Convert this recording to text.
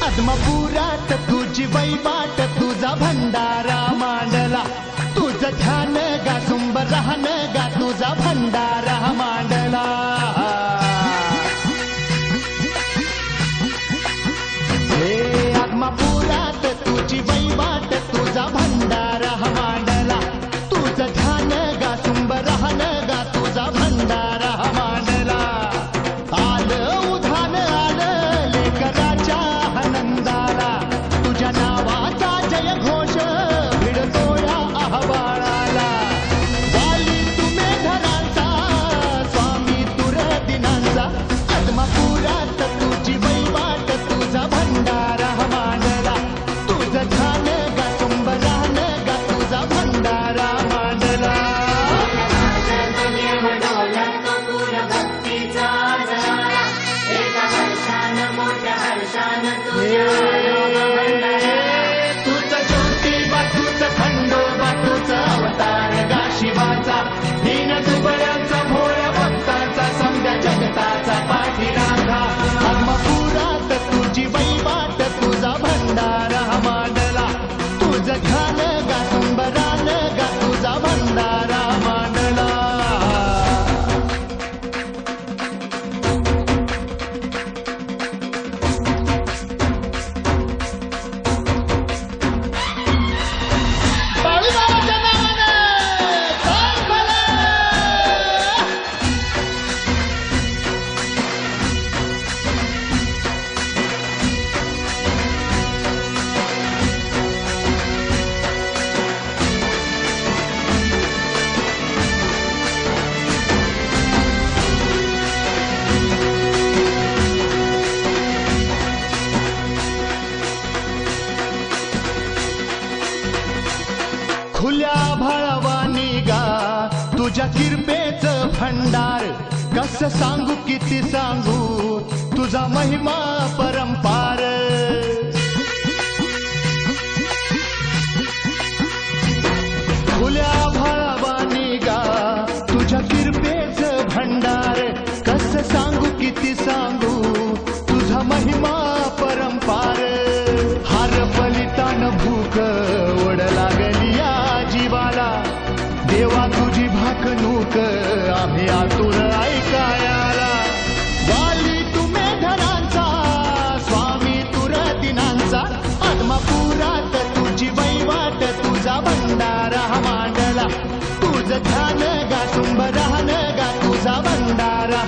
आत्मपुरात तुझी वैवाट तुझा भंडारा मांडला तुझं ध्यान गा सुंब राहन गा तुझा भंडारा मांडला हे आत्मपुरात तुझी वैवाट तुझा भंडारा मांडला तुझं ध्यान गा सुंब राहन गा तुझा भंडारा मांडला आलं उधान आलं लेकराच्या आनंदाला तुझ्या नावाचा जय घोष भिडतो या आव्हानाला वाली तुम्ही धनांचा स्वामी तुर दिनांचा आत्मपुरात तुझी वैवाट तुझा भंडारा मांडला तुझं ध्यान गा सुंब राहन गा तुझा भंडारा मांडला तुझं ज्योतिबा तुझं खंडोबा तुझं अवतार गा शिवाचा दीन दुबळ्यांचा भोळ्या भक्ताचा समद्या जगताचा पाठीराखा आत्मपुरात तुझी वैवाट तुझा भंडारा मांडला तुझं ध्यान गा सुंबरान गा तुझा भंडारा मांडला खुल्या भाळवानी गा तुझ्या किरपेचं भंडार कसं सांगू किती सांगू तुझा महिमा परंपार खुल्या भाळवानी गा तुझ्या किरपेचं भंडार कसं सांगू किती सांगू तुझा महिमा परंपार हार फलितान भूक ओढ लागली या जीवाला देवा तुझी भाकणूक आम्ही आतुर ऐकायाला वाली तुम्ही धनांचा स्वामी तुर दिनांचा आत्मपुरात तुझी वैवाट तुझा भंडारा मांडला तुझं ध्यान गा सुंब राहन गा तुझा भंडारा